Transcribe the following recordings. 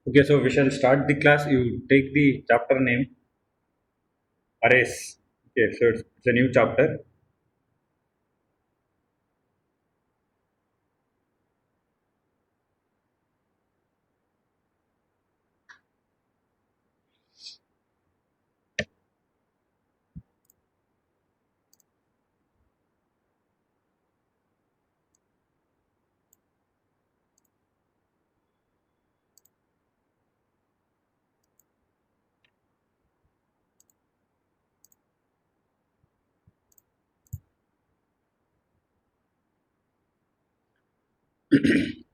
Okay, so we shall start the class. You take the chapter name, arrays. Okay, so it's a new chapter.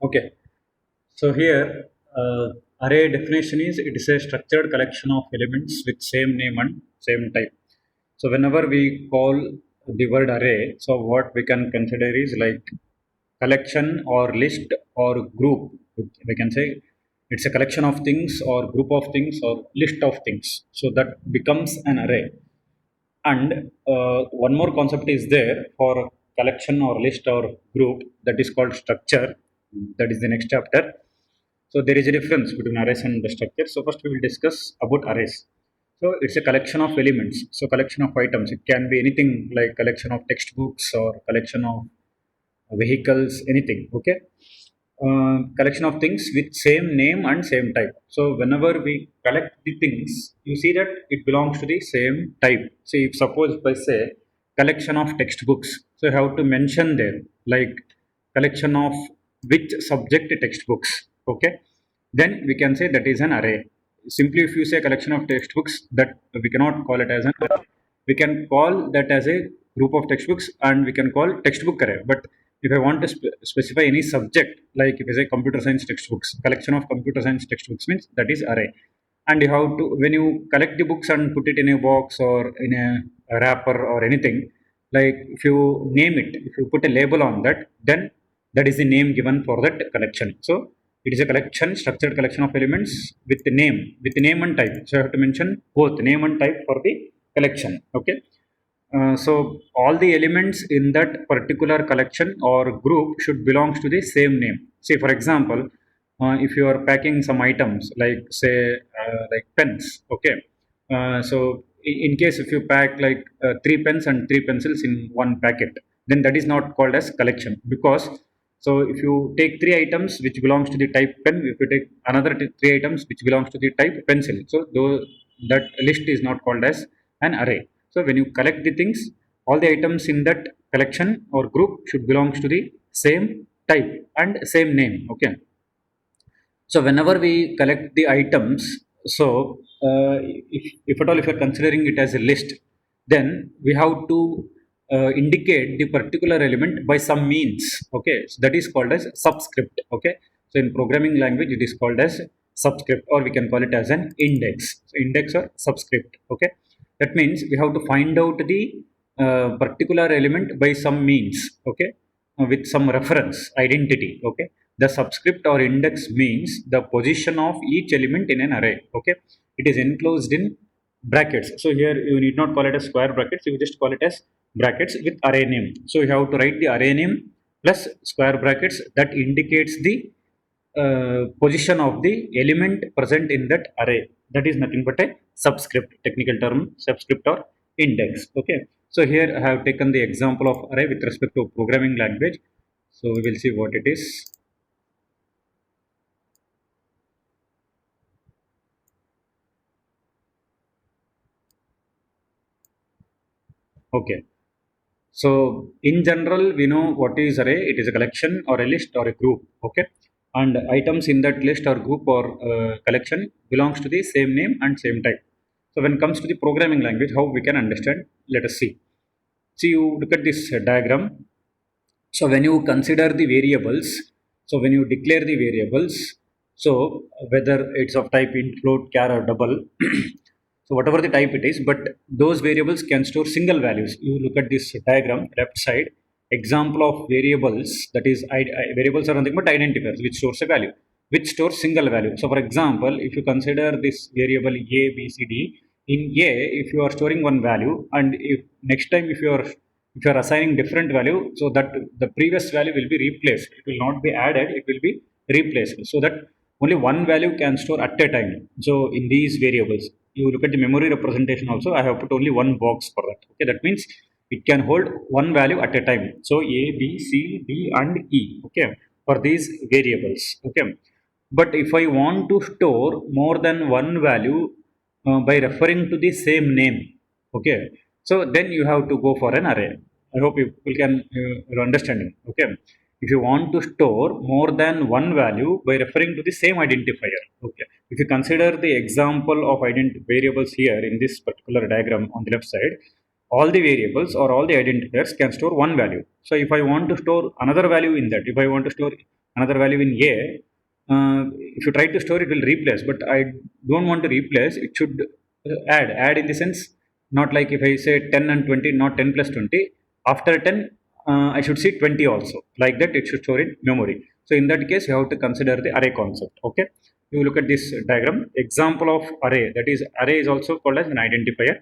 Okay, so here array definition is it is a structured collection of elements with same name and same type. So whenever we call the word array, so what we can consider is like collection or list or group. We can say it's a collection of things or group of things or list of things. So that becomes an array. And one more concept is there for collection or list or group, that is called structure. That is the next chapter. So there is a difference between arrays and the structure. So first we will discuss about arrays. So it's a collection of elements. So collection of items. It can be anything like collection of textbooks or collection of vehicles, anything. Okay. Collection of things with same name and same type. So whenever we collect the things, you see that it belongs to the same type. So if suppose if I say collection of textbooks, so you have to mention there like collection of which subject textbooks. Okay, then we can say that is an array. Simply if you say collection of textbooks, that we cannot call it as an array. We can call that as a group of textbooks and we can call textbook array. But if I want to specify any subject, like if I say computer science textbooks, collection of computer science textbooks means that is array. And you have to, when you collect the books and put it in a box or in a wrapper or anything, like if you name it, if you put a label on that, then that is the name given for that collection. So it is a collection, structured collection of elements with the name and type. So I have to mention both name and type for the collection. Okay. So all the elements in that particular collection or group should belongs to the same name. Say for example, if you are packing some items like say like pens, okay. So in case if you pack like three pens and three pencils in one packet, then that is not called as collection because so if you take three items which belongs to the type pen, if you take another three items which belongs to the type pencil, so though that list is not called as an array. So when you collect the things, all the items in that collection or group should belongs to the same type and same name. Okay. So whenever we collect the items, so if at all if you're considering it as a list, then we have to indicate the particular element by some means. Okay, so that is called as subscript. Okay, so in programming language it is called as subscript, or we can call it as an index. So index or subscript. Okay, that means we have to find out the particular element by some means. Okay, with some reference identity. Okay, the subscript or index means the position of each element in an array. Okay, it is enclosed in brackets. So here you need not call it as square brackets, you just call it as brackets with array name. So you have to write the array name plus square brackets that indicates the position of the element present in that array. That is nothing but a subscript, technical term subscript or index. Okay, so here I have taken the example of array with respect to programming language. So we will see what it is. Okay, so in general we know what is array. It is a collection or a list or a group. Okay, and items in that list or group or collection belongs to the same name and same type. So when it comes to the programming language, how we can understand, let us see. See, you look at this diagram. So when you consider the variables, so when you declare the variables, so whether it's of type int, float, char or double, so whatever the type it is, but those variables can store single values. You look at this diagram, left side, example of variables, that is variables are nothing but identifiers which stores a value, which stores single value. So for example, if you consider this variable a, b, c, d, in a, if you are storing one value, and if next time if you are assigning different value, so that the previous value will be replaced. It will not be added, it will be replaced. So that only one value can store at a time. So in these variables, you look at the memory representation also, I have put only one box for that. Okay, that means it can hold one value at a time. So A, B, C, D and E, okay, for these variables. Okay, but if I want to store more than one value by referring to the same name, okay, so then you have to go for an array. I hope you people can you're understanding. Okay, if you want to store more than one value by referring to the same identifier, okay, if you consider the example of variables here in this particular diagram on the left side, all the variables or all the identifiers can store one value. So if I want to store another value in that, if I want to store another value in A, if you try to store, it will replace, but I don't want to replace, it should add in the sense, not like if I say 10 and 20, not 10 plus 20, after 10 I should see 20 also, like that it should store in memory. So in that case you have to consider the array concept. Okay, you look at this diagram example of array, that is array is also called as an identifier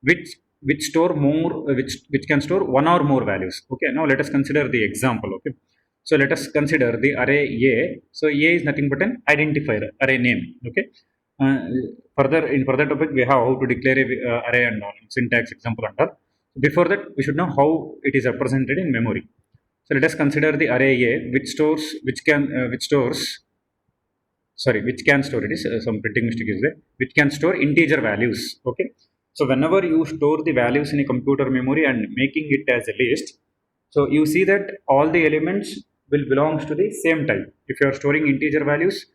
which store more which can store one or more values. Okay, now let us consider the example. Okay, so let us consider the array A. So A is nothing but an identifier, array name. Okay, uh, further in further topic we have how to declare a array and all, syntax example and all. Before that we should know how it is represented in memory. So let us consider the array A which stores which stores, sorry, which can store, it is some printing mistake is there, which can store integer values. Okay, so whenever you store the values in a computer memory and making it as a list, so you see that all the elements will belongs to the same type. If you are storing integer values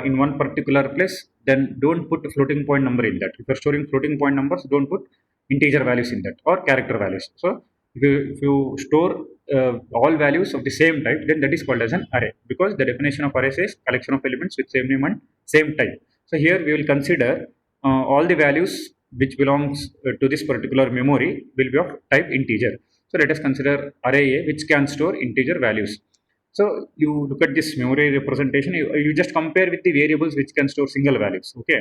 in one particular place, then don't put floating point number in that. If you are storing floating point numbers, don't put integer values in that or character values. So if you store all values of the same type, then that is called as an array, because the definition of array says collection of elements with same name and same type. So here we will consider all the values which belongs to this particular memory will be of type integer. So let us consider array A which can store integer values. So you look at this memory representation, you just compare with the variables which can store single values. Okay,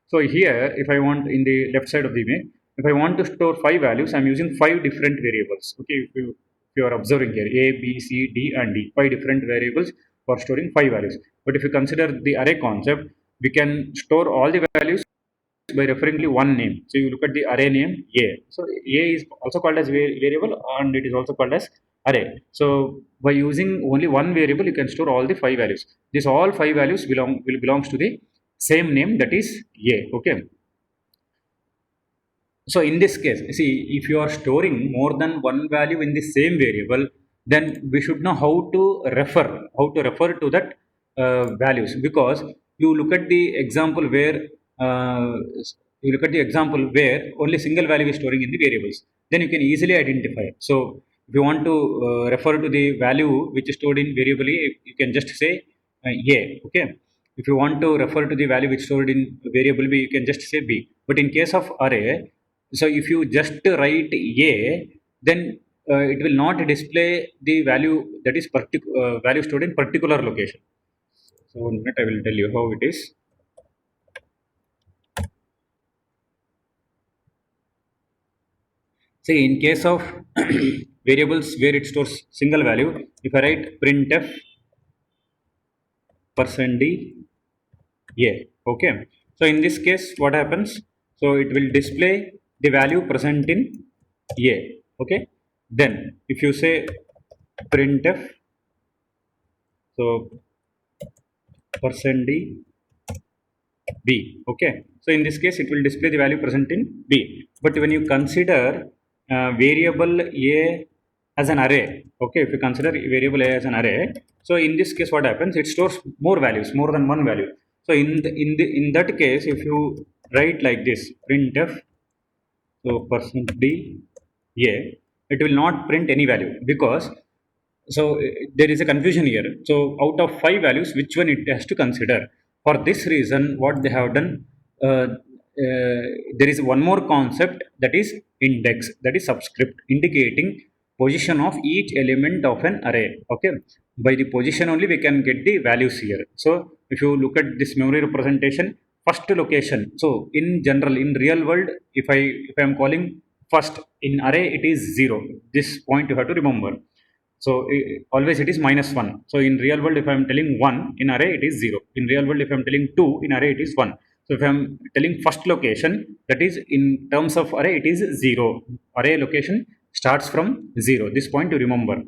so here if I want, in the left side of the image, if I want to store 5 values, I'm using 5 different variables. Okay, if you are observing here, A, B, C, D and D, 5 different variables for storing 5 values. But if you consider the array concept, we can store all the values by referring to one name. So you look at the array name A. So A is also called as variable and it is also called as array. So by using only one variable, you can store all the 5 values. These all 5 values will belongs to the same name, that is A. Okay. So in this case, see, if you are storing more than one value in the same variable, then we should know how to refer to that values, because you look at the example where uh, only single value is storing in the variables, then you can easily identify. So if you want to refer to the value which is stored in variable A, you can just say A. Okay, if you want to refer to the value which is stored in variable B, you can just say B. But in case of array, so if you just write A, then it will not display the value, that is value stored in particular location. So 1 minute, I will tell you how it is. See, in case of variables where it stores single value, if I write printf %d A, okay, so in this case what happens, so it will display the value present in A. Okay, then if you say printf, so %d B. Okay, so in this case it will display the value present in B. But when you consider variable A as an array, okay, if you consider variable A as an array, so in this case what happens, it stores more values, more than one value. So in that case, if you write like this printf, so %d A, it will not print any value, because so there is a confusion here. So out of 5 values, which one it has to consider? For this reason, what they have done, there is one more concept, that is index, that is subscript, indicating position of each element of an array. Okay, by the position only we can get the values here. So if you look at this memory representation, first location, so in general, in real world, if I am calling first in array, it is 0. This point you have to remember. So always it is minus 1. So in real world, if I am telling 1 in array, it is 0. In real world, if I am telling 2 in array, it is 1. So if I am telling first location, that is in terms of array, it is 0. Array location starts from 0. This point to remember.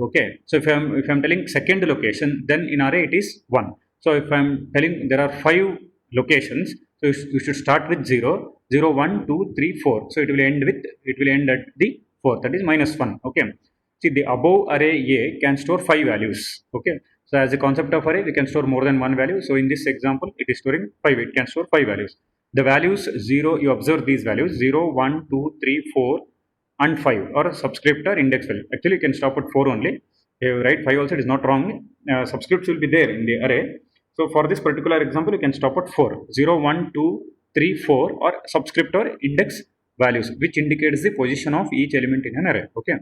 Okay. So if I'm telling second location, then in array it is 1. So if I'm telling there are 5 locations, so you should start with 0, 0, 1, 2, 3, 4. So it will end at the 4. That is minus 1. Okay. See, the above array A can store 5 values. Okay. So as a concept of array, we can store more than one value. So in this example, it is storing 5. It can store 5 values. The values 0, you observe these values 0, 1, 2, 3, 4, and 5 or subscript or index value. Actually, you can stop at 4 only. If you write 5 also, it is not wrong. Subscripts will be there in the array. So for this particular example, you can stop at 4. 0, 1, 2, 3, 4 or subscript or index values, which indicates the position of each element in an array. Okay.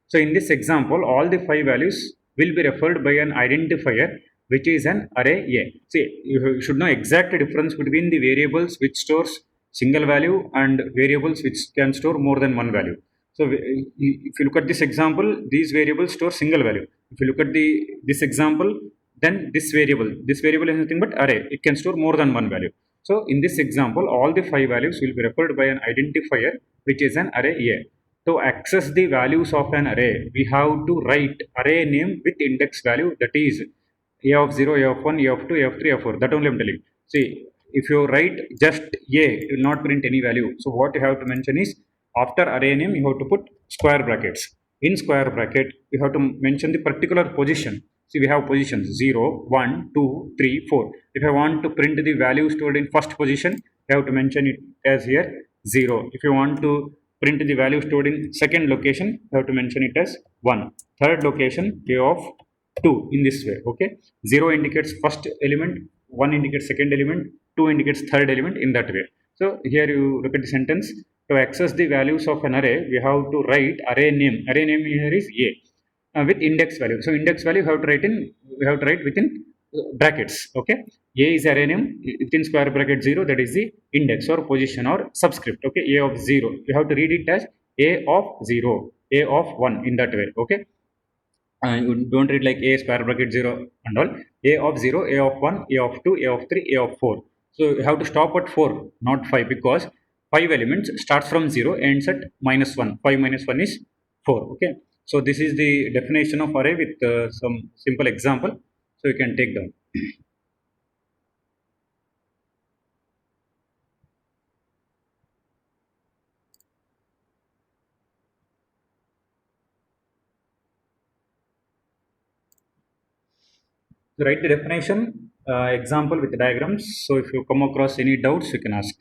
So in this example, all the 5 values will be referred by an identifier which is an array A. See, you should know exact difference between the variables which stores single value and variables which can store more than one value. So if you look at this example, these variables store single value. If you look at this example, then this variable is nothing but array. It can store more than one value. So in this example, all the 5 values will be referred by an identifier which is an array A. To access the values of an array, we have to write array name with index value, that is A of 0, A of 1, A of 2, A of 3, A of 4. That only I am telling. See, if you write just A, it will not print any value. So what you have to mention is after array name, you have to put square brackets. In square bracket, you have to mention the particular position. See, we have positions 0, 1, 2, 3, 4. If I want to print the value stored in first position, you have to mention it as here 0. If you want to print the value stored in second location, you have to mention it as 1. Third location, A of 2 in this way. Okay. 0 indicates first element, 1 indicates second element, 2 indicates third element in that way. So here you look at the sentence. To access the values of an array, we have to write array name. Array name here is A with index value. So index value we have to write within brackets. Okay. A is array name within square bracket 0. That is the index or position or subscript. Okay. A of 0. You have to read it as A of 0, A of 1 in that way. Okay. You don't read like A square bracket 0 and all. A of 0, A of 1, A of 2, A of 3, A of 4. So you have to stop at 4, not 5, because 5 elements starts from 0, ends at minus 1. 5 minus 1 is 4. Okay. So this is the definition of array with some simple example. So you can take down. So write the definition, example with diagrams. So if you come across any doubts, you can ask.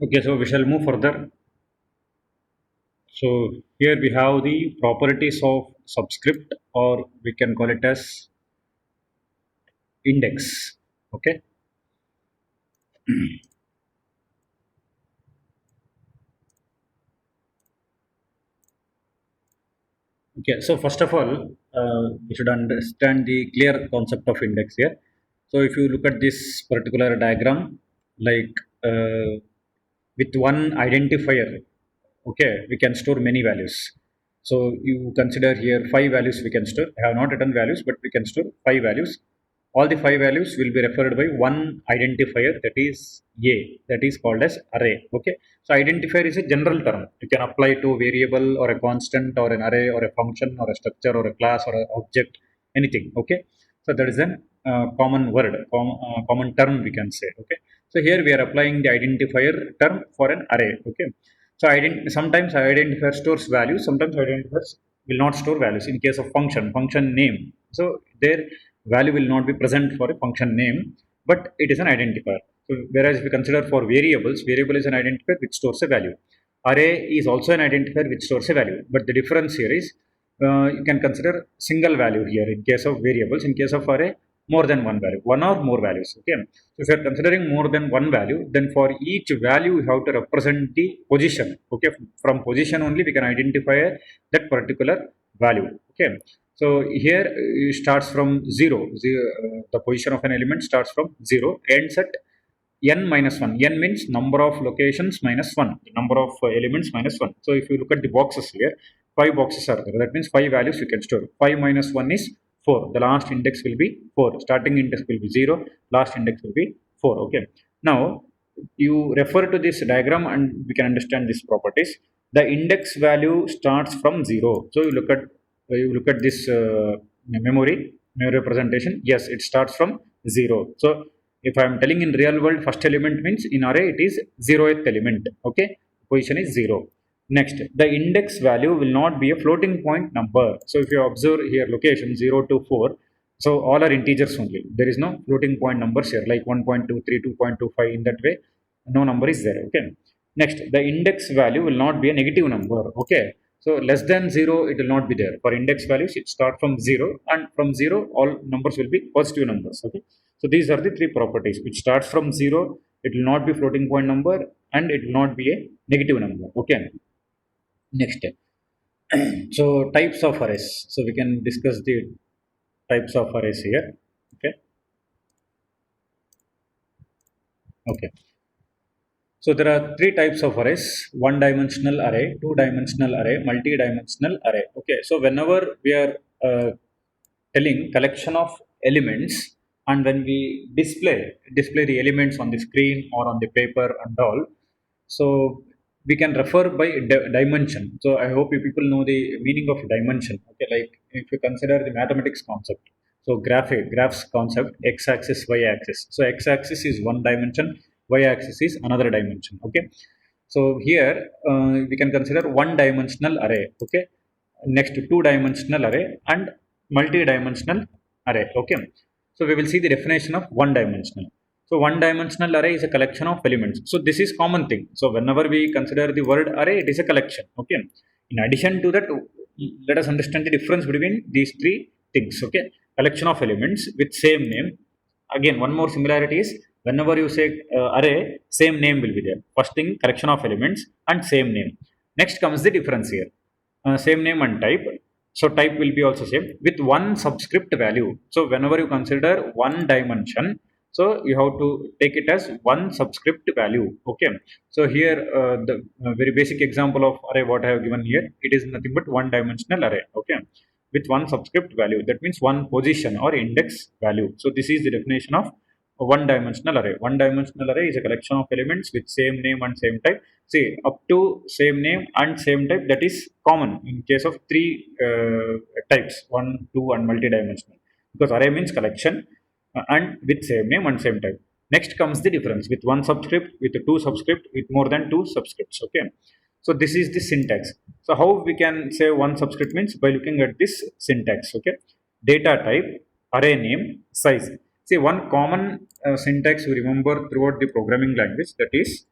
Okay, so we shall move further. So here we have the properties of subscript, or we can call it as index. Okay. Okay. So first of all, we should understand the clear concept of index here. So if you look at this particular diagram, like with one identifier, okay, we can store many values. So you consider here five values we can store. I have not written values, but we can store five values. All the five values will be referred by one identifier, that is a, that is called as array. Okay. So identifier is a general term. You can apply to variable or a constant or an array or a function or a structure or a class or an object, anything. Okay. So that is an common word, common term we can say. Okay. So here we are applying the identifier term for an array. Okay. So sometimes identifier stores values, sometimes identifiers will not store values. In case of function name. So there value will not be present for a function name, but it is an identifier. So whereas if we consider for variables, variable is an identifier which stores a value. Array is also an identifier which stores a value. But the difference here is you can consider single value here in case of variables. In case of array, more than one value, one or more values. Okay. So if you are considering more than one value, then for each value you have to represent the position. Okay. From position only we can identify that particular value. Okay. So here it starts from zero, the position of an element starts from 0, ends at n minus 1. N means number of locations minus 1, the number of elements minus 1. So if you look at the boxes here, 5 boxes are there. That means 5 values you can store. 5 minus 1 is 4. The last index will be 4. Starting index will be 0. Last index will be 4. Okay. Now, you refer to this diagram and we can understand these properties. The index value starts from 0. So you look at this memory representation. Yes, it starts from 0. So if I am telling in real world, first element means in array it is 0th element. Okay. Position is 0. Next, the index value will not be a floating point number. So if you observe here location 0 to 4, so all are integers only. There is no floating point numbers here like 1.23, 2.25. In that way, no number is there. Okay. Next, the index value will not be a negative number. Okay. So less than 0, it will not be there. For index values, it start from 0, and from 0, all numbers will be positive numbers. Okay. So these are the three properties. Which starts from 0, it will not be floating point number, and it will not be a negative number. Okay. Next. So types of arrays. So we can discuss the types of arrays here. Okay. Okay. So there are three types of arrays: one-dimensional array, two-dimensional array, multi-dimensional array. Okay, so whenever we are telling collection of elements, and when we display the elements on the screen or on the paper and all, so we can refer by dimension. So I hope you people know the meaning of dimension. Okay, like if you consider the mathematics concept, so graphs concept, x-axis, y-axis. So x-axis is one dimension, y-axis is another dimension. Okay. So here we can consider one dimensional array. Okay. Next, two dimensional array and multi-dimensional array. Okay. So we will see the definition of one dimensional. So one dimensional array is a collection of elements. So this is common thing. So whenever we consider the word array, it is a collection. Okay. In addition to that, let us understand the difference between these three things. Okay. Collection of elements with same name. Again, one more similarity is whenever you say array, same name will be there. First thing, collection of elements and same name. Next comes the difference here. Same name and type. So type will be also same with one subscript value. So whenever you consider one dimension, so you have to take it as one subscript value. Okay. So here the very basic example of array what I have given here, it is nothing but one dimensional array. Okay. With one subscript value, that means one position or index value. So this is the definition of a one dimensional array. One dimensional array is a collection of elements with same name and same type. See, up to same name and same type, that is common in case of three types: one, two, and multi-dimensional. Because array means collection and with same name and same type. Next comes the difference with one subscript, with two subscript, with more than two subscripts. Okay. So this is the syntax. So how we can say one subscript means by looking at this syntax. Okay. Data type, array name, size. See, one common syntax you remember throughout the programming language, that is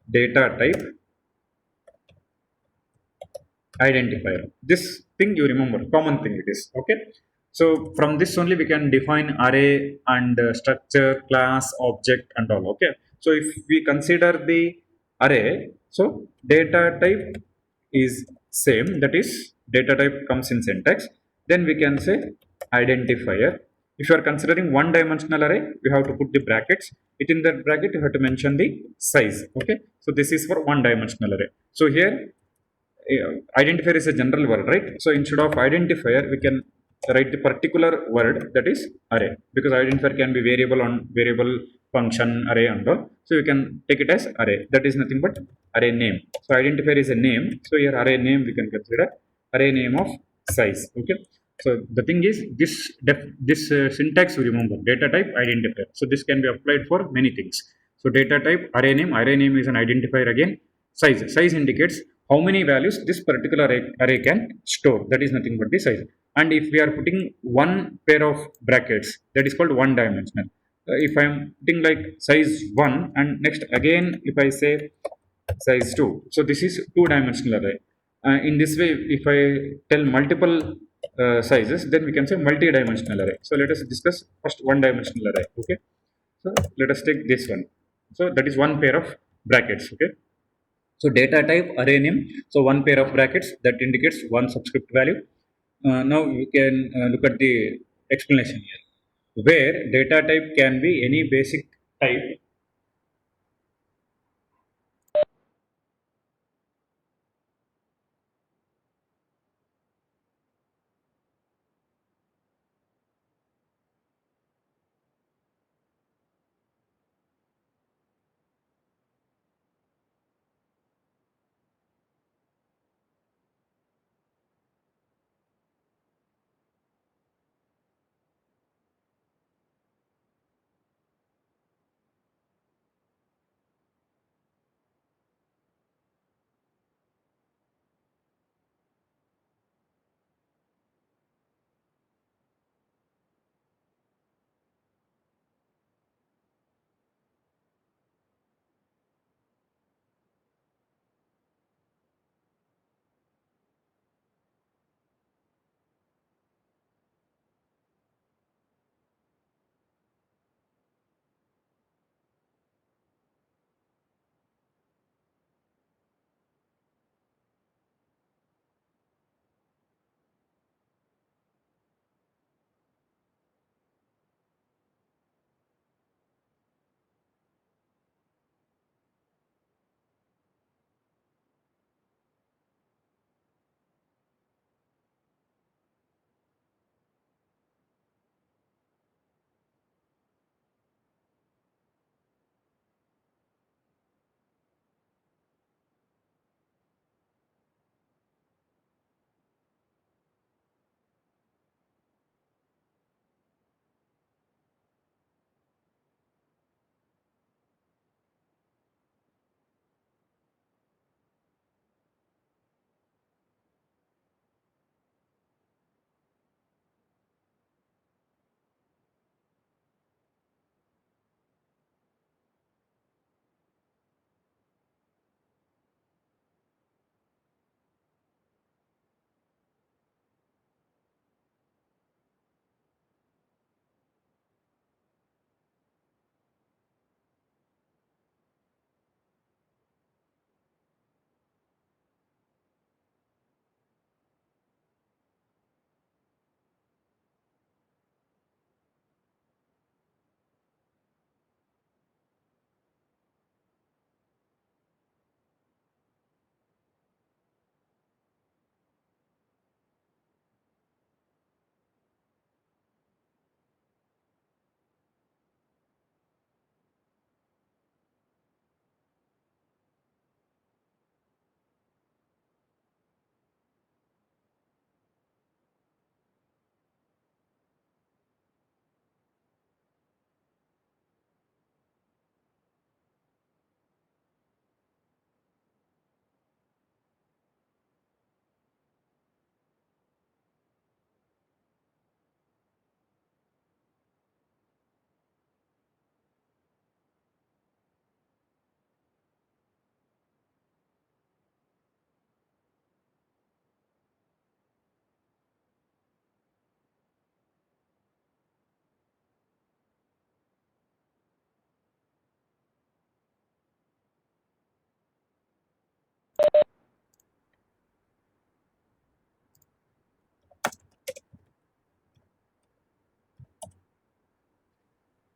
data type identifier. This thing you remember, common thing it is. Okay. So from this only we can define array and structure, class, object and all. Okay. So if we consider the array, so data type is same, that is data type comes in syntax. Then we can say identifier. If you are considering one dimensional array, we have to put the brackets. Within that bracket you have to mention the size. Okay. So this is for one dimensional array. So here identifier is a general word, right? So instead of identifier, we can write the particular word, that is array, because identifier can be variable on variable, function, array and all. So you can take it as array. That is nothing but array name. So identifier is a name. So here array name we can consider array name of size. Okay. So the thing is this syntax you remember, data type identifier. So this can be applied for many things. So data type array name is an identifier again. Size indicates how many values this particular array can store. That is nothing but the size. And if we are putting one pair of brackets, that is called one dimensional. If I am putting like size 1 and next again if I say size 2, so this is two dimensional array. In this way, if I tell multiple sizes, then we can say multi-dimensional array. So let us discuss first one dimensional array. Okay. So let us take this one. So that is one pair of brackets. Okay. So data type array name. So one pair of brackets that indicates one subscript value. Now you can look at the explanation here, where data type can be any basic type.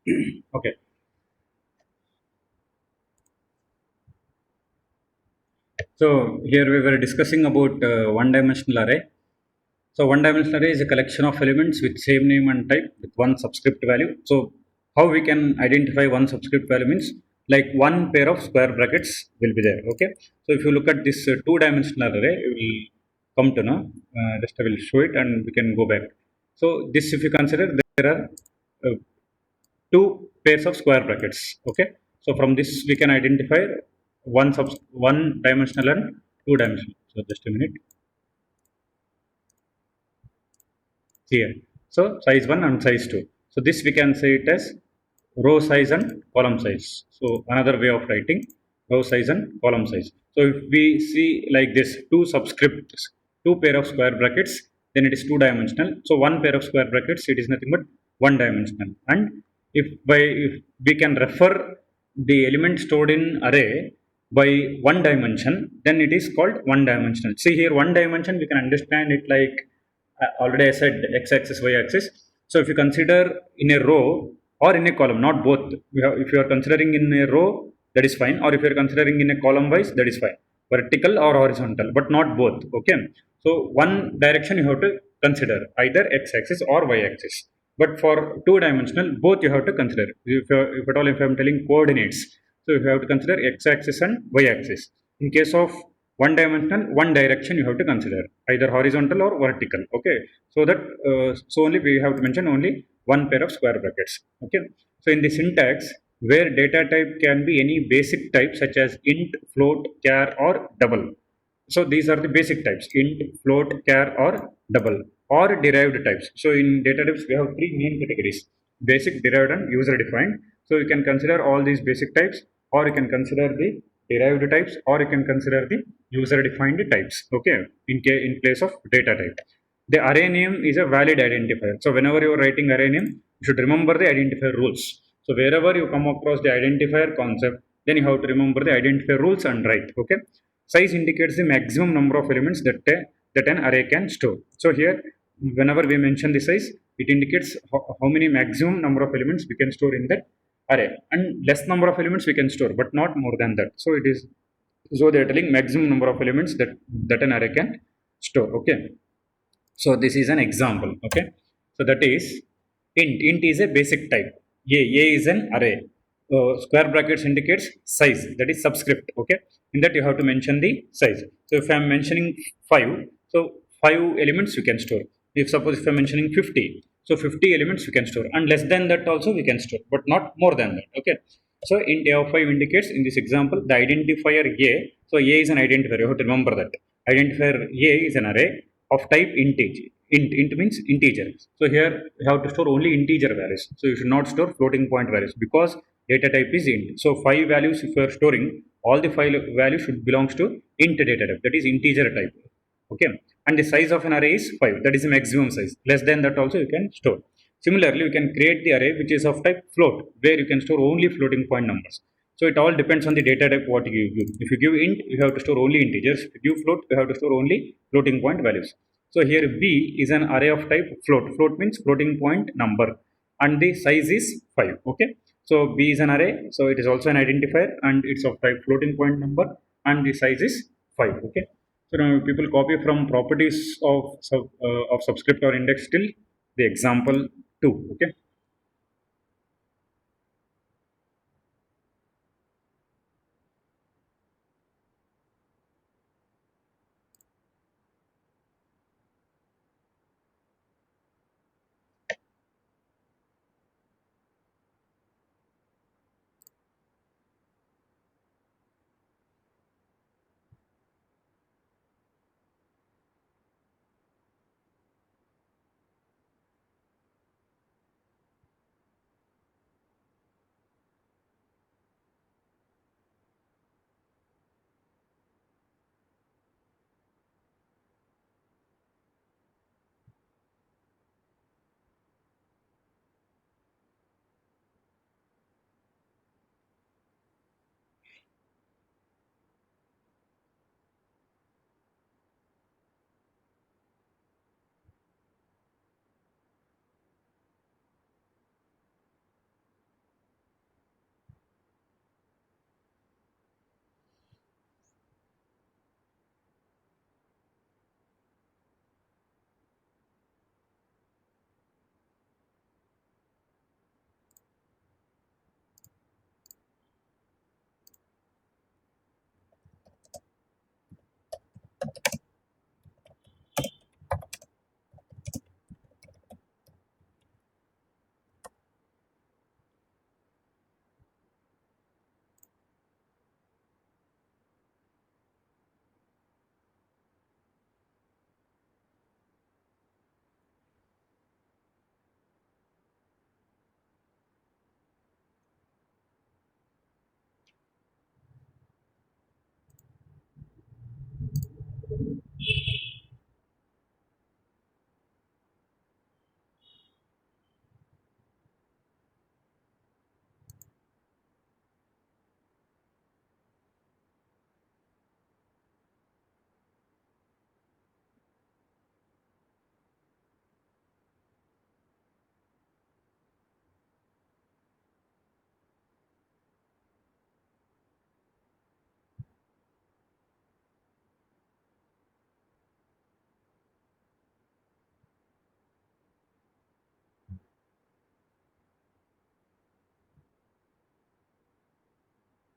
Okay. So here we were discussing about one-dimensional array. So one-dimensional array is a collection of elements with same name and type with one subscript value. So how we can identify one subscript value means like one pair of square brackets will be there. Okay. So if you look at this two-dimensional array, you will come to know. Just I will show it and we can go back. So this, if you consider, there are uh, two pairs of square brackets. Okay. So from this we can identify one dimensional and two dimensional. So just a minute here. So size 1 and size 2. So this we can say it as row size and column size. So another way of writing row size and column size. So if we see like this, two subscripts, two pair of square brackets, then it is two dimensional. So one pair of square brackets, it is nothing but one dimensional. And if we can refer the element stored in array by one dimension, then it is called one dimensional. See here, one dimension we can understand it like already I said x-axis, y-axis. So if you consider in a row or in a column, not both. If you are considering in a row, that is fine. Or if you are considering in a column wise, that is fine. Vertical or horizontal, but not both. Okay. So one direction you have to consider either x-axis or y-axis. But for two-dimensional, both you have to consider. If at all, if I am telling coordinates, so you have to consider x-axis and y-axis. In case of one dimensional, one direction you have to consider either horizontal or vertical. Okay. So that so only we have to mention only one pair of square brackets. Okay. So in the syntax, where data type can be any basic type such as int, float, char or double. So these are the basic types: int, float, char or double, or derived types. So in data types we have three main categories: basic, derived and user defined. So you can consider all these basic types, or you can consider the derived types, or you can consider the user defined types. Okay. In place of data type, the array name is a valid identifier. So whenever you are writing array name, you should remember the identifier rules. So wherever you come across the identifier concept, then you have to remember the identifier rules and write. Okay. Size indicates the maximum number of elements that an array can store. So here, whenever we mention the size, it indicates how many maximum number of elements we can store in that array, and less number of elements we can store, but not more than that. So it is, so they are telling maximum number of elements that an array can store. Okay. So this is an example. Okay. So that is int is a basic type. A is an array. Square brackets indicates size, that is subscript. Okay. In that you have to mention the size. So if I am mentioning 5, so 5 elements you can store. If suppose if I am mentioning 50, so 50 elements you can store, and less than that also we can store, but not more than that. Okay. So int a of 5 indicates in this example the identifier a. So a is an identifier, you have to remember that. Identifier a is an array of type integer. Int means integer. So here you have to store only integer values. So you should not store floating point values because data type is int. So 5 values if you are storing, all the 5 values should belongs to int data type, that is integer type. Okay. And the size of an array is 5, that is the maximum size. Less than that also you can store. Similarly, you can create the array which is of type float, where you can store only floating point numbers. So it all depends on the data type what you give. If you give int, you have to store only integers. If you give float, you have to store only floating point values. So here B is an array of type float. Float means floating point number, and the size is 5. Okay. So B is an array, so it is also an identifier, and it's of type floating point number, and the size is 5. Okay. So now people copy from properties of subscript or index till the example 2. Okay.